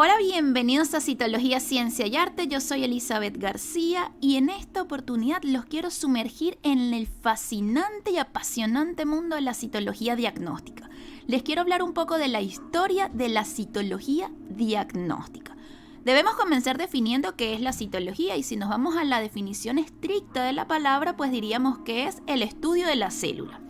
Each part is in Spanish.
Hola, bienvenidos a Citología, Ciencia y Arte. Yo soy Elizabeth García y en esta oportunidad los quiero sumergir en el fascinante y apasionante mundo de la citología diagnóstica. Les quiero hablar un poco de la historia de la citología diagnóstica. Debemos comenzar definiendo qué es la citología, y si nos vamos a la definición estricta de la palabra, pues diríamos que es el estudio de la célula.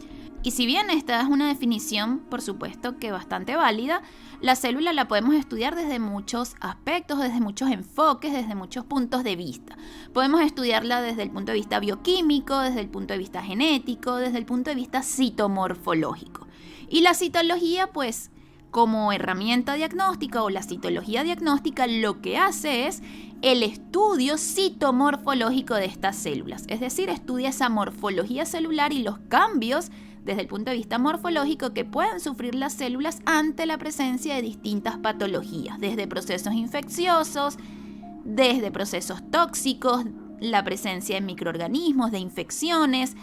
Y si bien esta es una definición, por supuesto que bastante válida, la célula la podemos estudiar desde muchos aspectos, desde muchos enfoques, desde muchos puntos de vista. Podemos estudiarla desde el punto de vista bioquímico, desde el punto de vista genético, desde el punto de vista citomorfológico. Y la citología, pues, como herramienta diagnóstica o la citología diagnóstica, lo que hace es el estudio citomorfológico de estas células. Es decir, estudia esa morfología celular y los cambios desde el punto de vista morfológico que pueden sufrir las células ante la presencia de distintas patologías, desde procesos infecciosos, desde procesos tóxicos, la presencia de microorganismos, de infecciones,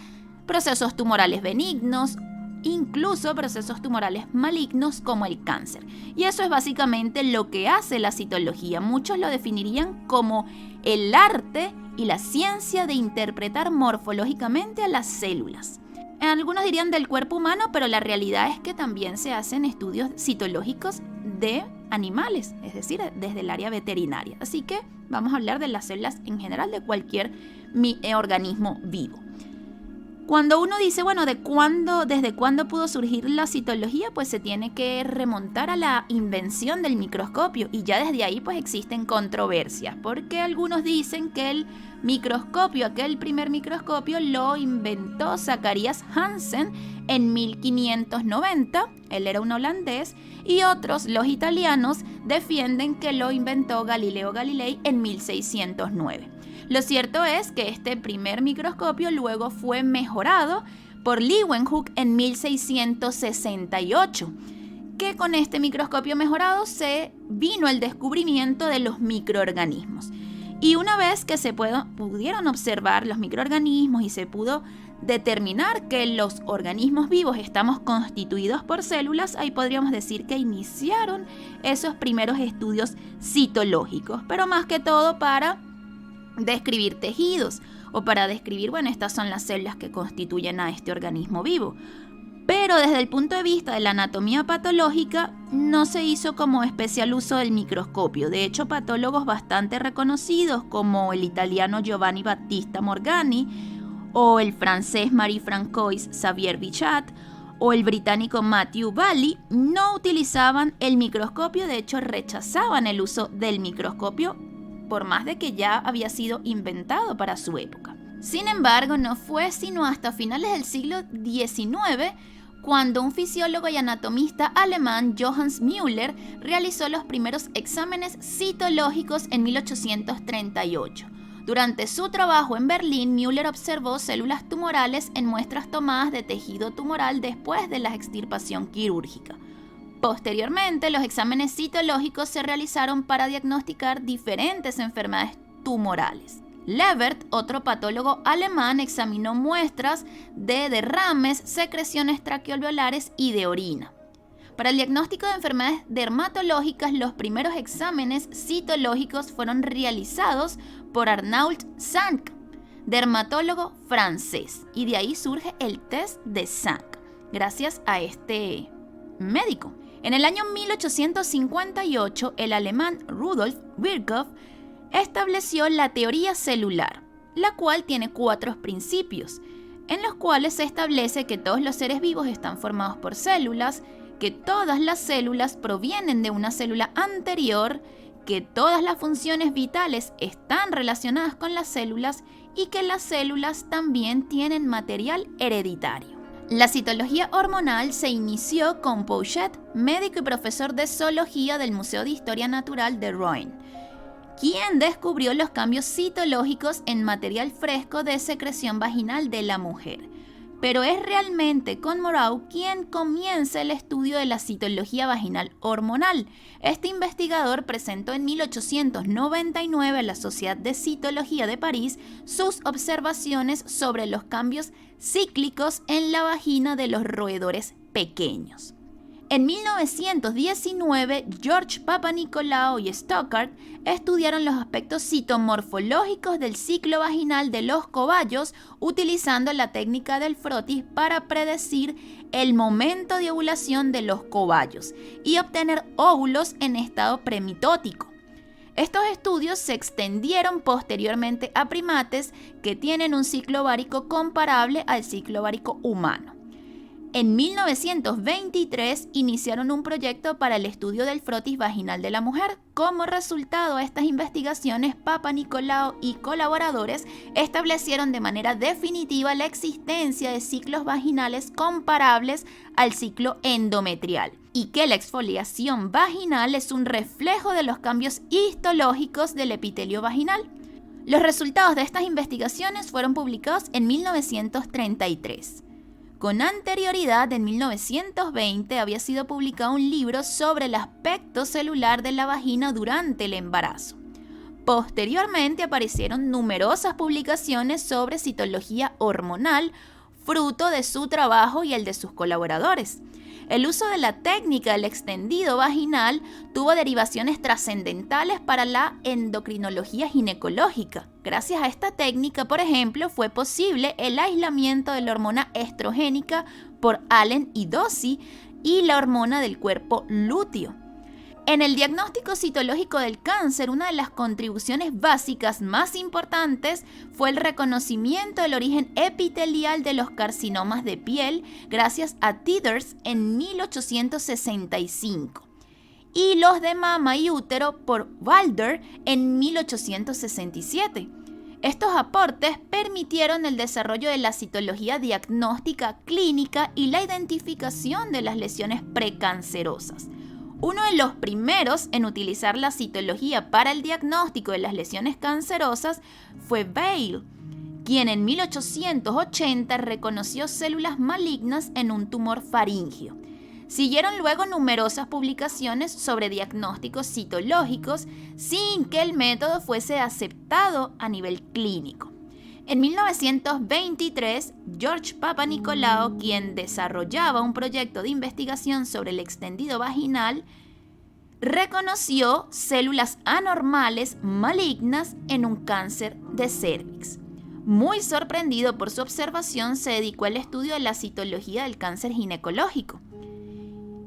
procesos tumorales benignos, incluso procesos tumorales malignos como el cáncer. Y eso es básicamente lo que hace la citología. Muchos lo definirían como el arte y la ciencia de interpretar morfológicamente a las células. Algunos dirían del cuerpo humano, pero la realidad es que también se hacen estudios citológicos de animales, es decir, desde el área veterinaria. Así que vamos a hablar de las células en general de cualquier organismo vivo. Cuando uno dice, bueno, ¿desde cuándo pudo surgir la citología? Pues se tiene que remontar a la invención del microscopio, y ya desde ahí pues existen controversias, porque algunos dicen que el microscopio, aquel primer microscopio, lo inventó Zacharias Hansen en 1590, él era un holandés, y otros, los italianos, defienden que lo inventó Galileo Galilei en 1609. Lo cierto es que este primer microscopio luego fue mejorado por Leeuwenhoek en 1668, que con este microscopio mejorado se vino el descubrimiento de los microorganismos. Y una vez que se pudieron observar los microorganismos y se pudo determinar que los organismos vivos estamos constituidos por células, ahí podríamos decir que iniciaron esos primeros estudios citológicos, pero más que todo para describir tejidos o para describir, bueno, estas son las células que constituyen a este organismo vivo. Pero desde el punto de vista de la anatomía patológica no se hizo como especial uso del microscopio. De hecho, patólogos bastante reconocidos como el italiano Giovanni Battista Morgani o el francés Marie-Francois Xavier Bichat o el británico Matthew Bailey no utilizaban el microscopio. De hecho, rechazaban el uso del microscopio por más de que ya había sido inventado para su época. Sin embargo, no fue sino hasta finales del siglo XIX cuando un fisiólogo y anatomista alemán, Johannes Müller, realizó los primeros exámenes citológicos en 1838. Durante su trabajo en Berlín, Müller observó células tumorales en muestras tomadas de tejido tumoral después de la extirpación quirúrgica. Posteriormente, los exámenes citológicos se realizaron para diagnosticar diferentes enfermedades tumorales. Lebert, otro patólogo alemán, examinó muestras de derrames, secreciones traqueoalveolares y de orina. Para el diagnóstico de enfermedades dermatológicas, los primeros exámenes citológicos fueron realizados por Arnauld Sank, dermatólogo francés, y de ahí surge el test de Sank, gracias a este médico. En el año 1858, el alemán Rudolf Virchow estableció la teoría celular, la cual tiene 4 principios, en los cuales se establece que todos los seres vivos están formados por células, que todas las células provienen de una célula anterior, que todas las funciones vitales están relacionadas con las células y que las células también tienen material hereditario. La citología hormonal se inició con Pouchet, médico y profesor de zoología del Museo de Historia Natural de Rouen, quien descubrió los cambios citológicos en material fresco de secreción vaginal de la mujer. Pero es realmente Conmorau quien comienza el estudio de la citología vaginal hormonal. Este investigador presentó en 1899 a la Sociedad de Citología de París sus observaciones sobre los cambios cíclicos en la vagina de los roedores pequeños. En 1919, George Papanicolaou y Stockard estudiaron los aspectos citomorfológicos del ciclo vaginal de los cobayos utilizando la técnica del frotis para predecir el momento de ovulación de los cobayos y obtener óvulos en estado premitótico. Estos estudios se extendieron posteriormente a primates que tienen un ciclo ovárico comparable al ciclo ovárico humano. En 1923 iniciaron un proyecto para el estudio del frotis vaginal de la mujer. Como resultado de estas investigaciones, Papanicolaou y colaboradores establecieron de manera definitiva la existencia de ciclos vaginales comparables al ciclo endometrial y que la exfoliación vaginal es un reflejo de los cambios histológicos del epitelio vaginal. Los resultados de estas investigaciones fueron publicados en 1933. Con anterioridad, en 1920, había sido publicado un libro sobre el aspecto celular de la vagina durante el embarazo. Posteriormente aparecieron numerosas publicaciones sobre citología hormonal, fruto de su trabajo y el de sus colaboradores. El uso de la técnica del extendido vaginal tuvo derivaciones trascendentales para la endocrinología ginecológica. Gracias a esta técnica, por ejemplo, fue posible el aislamiento de la hormona estrogénica por Allen y Dossey y la hormona del cuerpo lúteo. En el diagnóstico citológico del cáncer, una de las contribuciones básicas más importantes fue el reconocimiento del origen epitelial de los carcinomas de piel gracias a Tedros en 1865 y los de mama y útero por Walder en 1867. Estos aportes permitieron el desarrollo de la citología diagnóstica clínica y la identificación de las lesiones precancerosas. Uno de los primeros en utilizar la citología para el diagnóstico de las lesiones cancerosas fue Weil, quien en 1880 reconoció células malignas en un tumor faríngeo. Siguieron luego numerosas publicaciones sobre diagnósticos citológicos sin que el método fuese aceptado a nivel clínico. En 1923, George Papanicolaou, quien desarrollaba un proyecto de investigación sobre el extendido vaginal, reconoció células anormales malignas en un cáncer de cérvix. Muy sorprendido por su observación, se dedicó al estudio de la citología del cáncer ginecológico.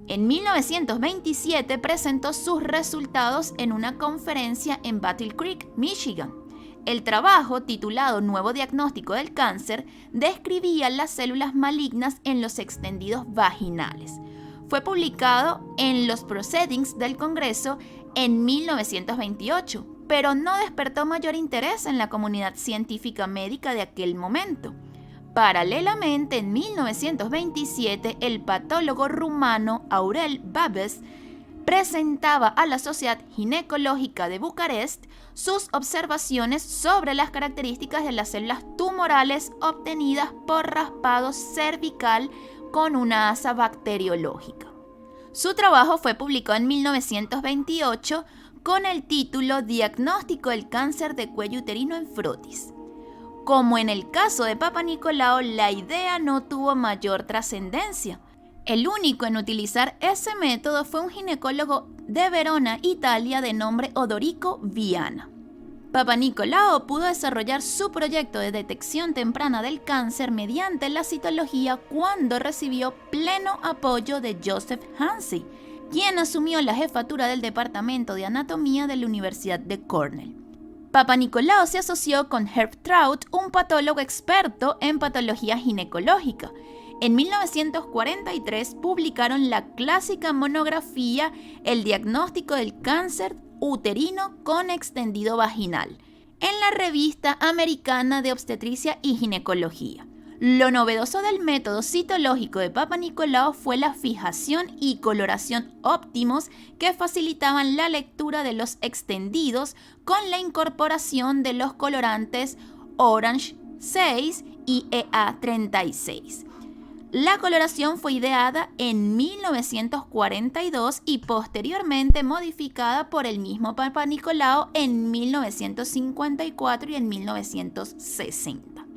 En 1927 presentó sus resultados en una conferencia en Battle Creek, Michigan. El trabajo, titulado Nuevo diagnóstico del cáncer, describía las células malignas en los extendidos vaginales. Fue publicado en los Proceedings del Congreso en 1928, pero no despertó mayor interés en la comunidad científica médica de aquel momento. Paralelamente, en 1927, el patólogo rumano Aurel Babes presentaba a la Sociedad Ginecológica de Bucarest sus observaciones sobre las características de las células tumorales obtenidas por raspado cervical con una asa bacteriológica. Su trabajo fue publicado en 1928 con el título Diagnóstico del cáncer de cuello uterino en frotis. Como en el caso de Papanicolaou, la idea no tuvo mayor trascendencia. El único en utilizar ese método fue un ginecólogo de Verona, Italia, de nombre Odorico Viana. Papanicolaou pudo desarrollar su proyecto de detección temprana del cáncer mediante la citología cuando recibió pleno apoyo de Joseph Hansey, quien asumió la jefatura del Departamento de Anatomía de la Universidad de Cornell. Papanicolaou se asoció con Herb Traut, un patólogo experto en patología ginecológica. En 1943 publicaron la clásica monografía El diagnóstico del cáncer uterino con extendido vaginal en la Revista Americana de Obstetricia y Ginecología. Lo novedoso del método citológico de Papanicolaou fue la fijación y coloración óptimos que facilitaban la lectura de los extendidos con la incorporación de los colorantes Orange 6 y EA36. La coloración fue ideada en 1942 y posteriormente modificada por el mismo Papanicolaou en 1954 y en 1960.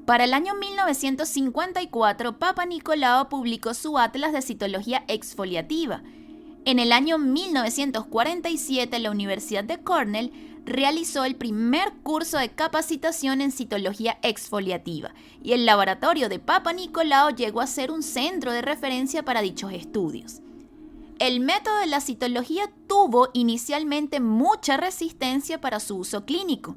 Para el año 1954, Papa Nicolau publicó su Atlas de Citología Exfoliativa. En el año 1947, la Universidad de Cornell realizó el primer curso de capacitación en citología exfoliativa y el laboratorio de Papa Nicolau llegó a ser un centro de referencia para dichos estudios. El método de la citología tuvo inicialmente mucha resistencia para su uso clínico.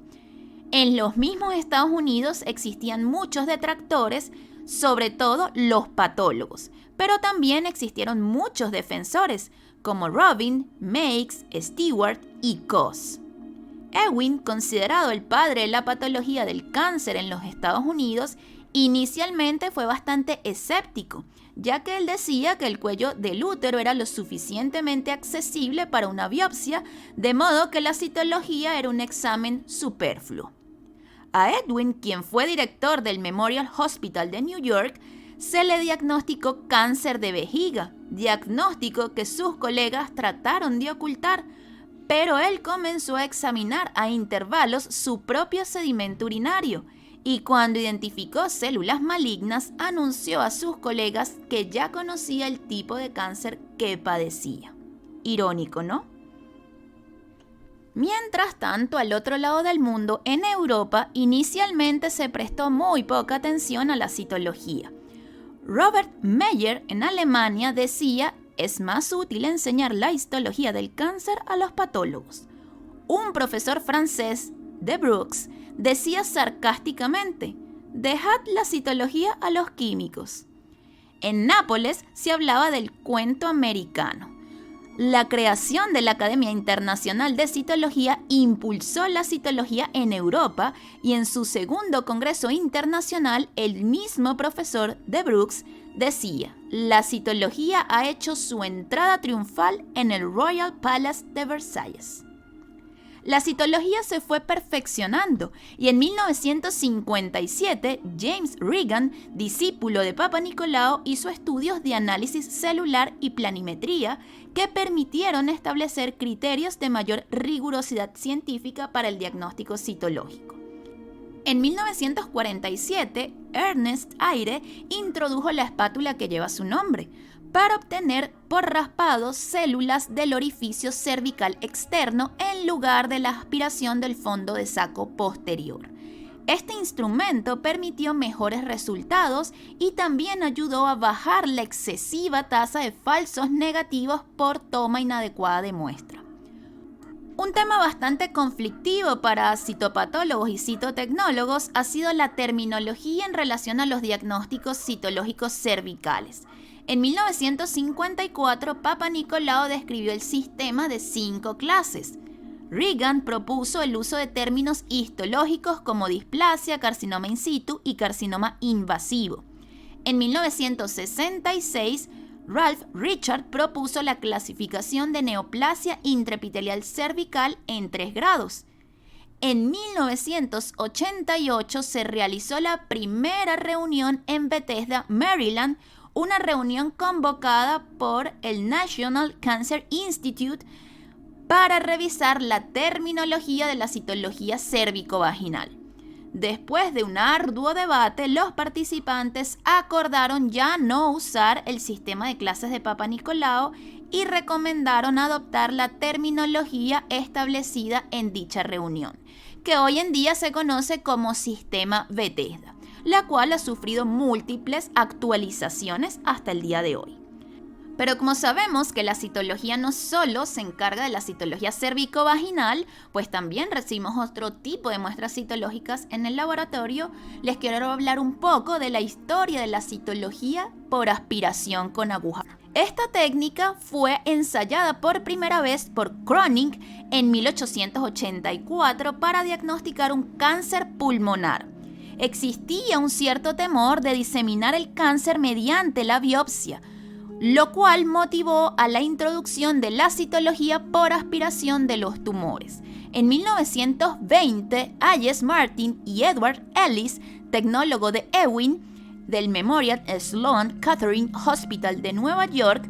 En los mismos Estados Unidos existían muchos detractores, sobre todo los patólogos, pero también existieron muchos defensores, como Robin, Meigs, Stewart y Koss. Ewing, considerado el padre de la patología del cáncer en los Estados Unidos, inicialmente fue bastante escéptico, ya que él decía que el cuello del útero era lo suficientemente accesible para una biopsia, de modo que la citología era un examen superfluo. A Edwin, quien fue director del Memorial Hospital de New York, se le diagnosticó cáncer de vejiga, diagnóstico que sus colegas trataron de ocultar, pero él comenzó a examinar a intervalos su propio sedimento urinario y cuando identificó células malignas anunció a sus colegas que ya conocía el tipo de cáncer que padecía. Irónico, ¿no? Mientras tanto, al otro lado del mundo, en Europa, inicialmente se prestó muy poca atención a la citología. Robert Meyer, en Alemania, decía: es más útil enseñar la histología del cáncer a los patólogos. Un profesor francés, de Brooks, decía sarcásticamente: dejad la citología a los químicos. En Nápoles se hablaba del cuento americano. La creación de la Academia Internacional de Citología impulsó la citología en Europa y en su segundo congreso internacional el mismo profesor de Brooks decía: la citología ha hecho su entrada triunfal en el Royal Palace de Versalles. La citología se fue perfeccionando y en 1957 James Regan, discípulo de Papa Nicolau, hizo estudios de análisis celular y planimetría que permitieron establecer criterios de mayor rigurosidad científica para el diagnóstico citológico. En 1947, Ernest Ayre introdujo la espátula que lleva su nombre para obtener por raspado células del orificio cervical externo en lugar de la aspiración del fondo de saco posterior. Este instrumento permitió mejores resultados y también ayudó a bajar la excesiva tasa de falsos negativos por toma inadecuada de muestra. Un tema bastante conflictivo para citopatólogos y citotecnólogos ha sido la terminología en relación a los diagnósticos citológicos cervicales. En 1954, Papa Nicolau describió el sistema de 5 clases. Regan propuso el uso de términos histológicos como displasia, carcinoma in situ y carcinoma invasivo. En 1966, Ralph Richard propuso la clasificación de neoplasia intraepitelial cervical en 3 grados. En 1988 se realizó la primera reunión en Bethesda, Maryland, una reunión convocada por el National Cancer Institute para revisar la terminología de la citología cérvico-vaginal. Después de un arduo debate, los participantes acordaron ya no usar el sistema de clases de Papa Nicolau y recomendaron adoptar la terminología establecida en dicha reunión, que hoy en día se conoce como sistema Bethesda, la cual ha sufrido múltiples actualizaciones hasta el día de hoy. Pero como sabemos que la citología no solo se encarga de la citología cérvico-vaginal, pues también recibimos otro tipo de muestras citológicas en el laboratorio, les quiero hablar un poco de la historia de la citología por aspiración con aguja. Esta técnica fue ensayada por primera vez por Cronin en 1884 para diagnosticar un cáncer pulmonar. Existía un cierto temor de diseminar el cáncer mediante la biopsia, lo cual motivó a la introducción de la citología por aspiración de los tumores. En 1920, Hayes Martin y Edward Ellis, tecnólogo de Ewing, del Memorial Sloan Kettering Hospital de Nueva York,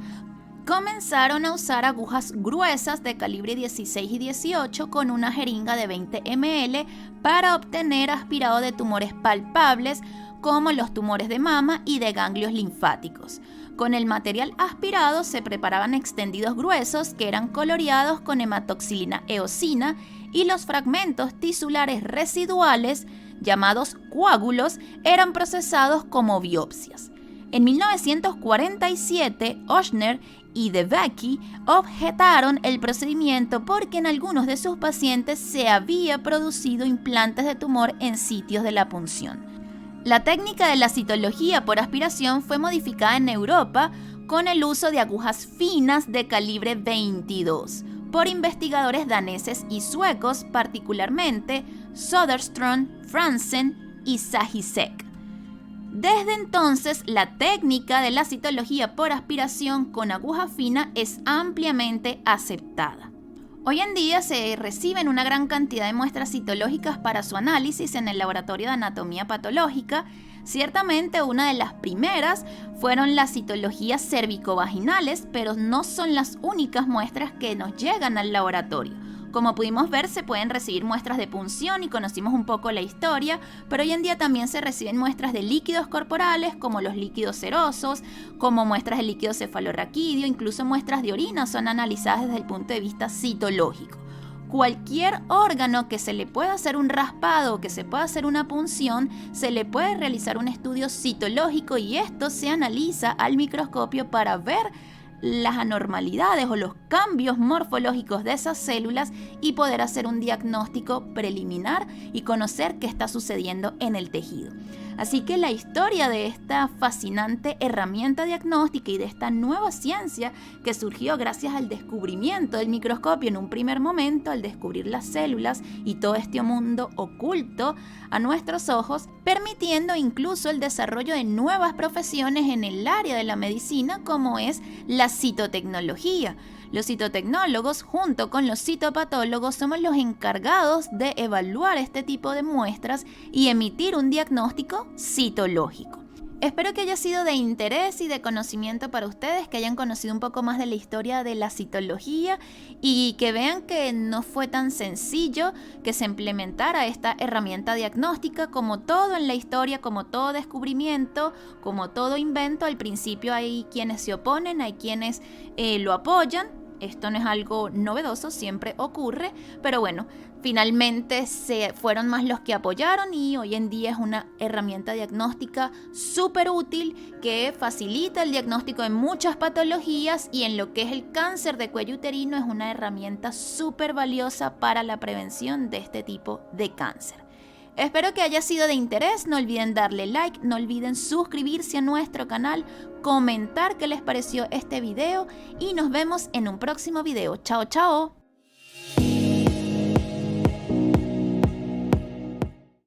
comenzaron a usar agujas gruesas de calibre 16 y 18 con una jeringa de 20 ml para obtener aspirado de tumores palpables como los tumores de mama y de ganglios linfáticos. Con el material aspirado se preparaban extendidos gruesos que eran coloreados con hematoxilina eosina y los fragmentos tisulares residuales, llamados coágulos, eran procesados como biopsias. En 1947, Ochsner y DeBakey objetaron el procedimiento porque en algunos de sus pacientes se había producido implantes de tumor en sitios de la punción. La técnica de la citología por aspiración fue modificada en Europa con el uso de agujas finas de calibre 22 por investigadores daneses y suecos, particularmente Söderström, Franzen y Sahisek. Desde entonces, la técnica de la citología por aspiración con aguja fina es ampliamente aceptada. Hoy en día se reciben una gran cantidad de muestras citológicas para su análisis en el laboratorio de anatomía patológica. Ciertamente una de las primeras fueron las citologías cervicovaginales, pero no son las únicas muestras que nos llegan al laboratorio. Como pudimos ver, se pueden recibir muestras de punción y conocimos un poco la historia, pero hoy en día también se reciben muestras de líquidos corporales, como los líquidos serosos, como muestras de líquido cefalorraquídeo, incluso muestras de orina son analizadas desde el punto de vista citológico. Cualquier órgano que se le pueda hacer un raspado o que se pueda hacer una punción, se le puede realizar un estudio citológico y esto se analiza al microscopio para ver las anormalidades o los cambios morfológicos de esas células y poder hacer un diagnóstico preliminar y conocer qué está sucediendo en el tejido. Así que la historia de esta fascinante herramienta diagnóstica y de esta nueva ciencia que surgió gracias al descubrimiento del microscopio en un primer momento, al descubrir las células y todo este mundo oculto a nuestros ojos, permitiendo incluso el desarrollo de nuevas profesiones en el área de la medicina como es la citotecnología. Los citotecnólogos, junto con los citopatólogos, somos los encargados de evaluar este tipo de muestras y emitir un diagnóstico citológico. Espero que haya sido de interés y de conocimiento para ustedes, que hayan conocido un poco más de la historia de la citología y que vean que no fue tan sencillo que se implementara esta herramienta diagnóstica. Como todo en la historia, como todo descubrimiento, como todo invento, al principio hay quienes se oponen, hay quienes lo apoyan. Esto no es algo novedoso, siempre ocurre, pero bueno, finalmente fueron más los que apoyaron y hoy en día es una herramienta diagnóstica súper útil que facilita el diagnóstico de muchas patologías y en lo que es el cáncer de cuello uterino es una herramienta súper valiosa para la prevención de este tipo de cáncer. Espero que haya sido de interés, no olviden darle like, no olviden suscribirse a nuestro canal, comentar qué les pareció este video y nos vemos en un próximo video. ¡Chao, chao!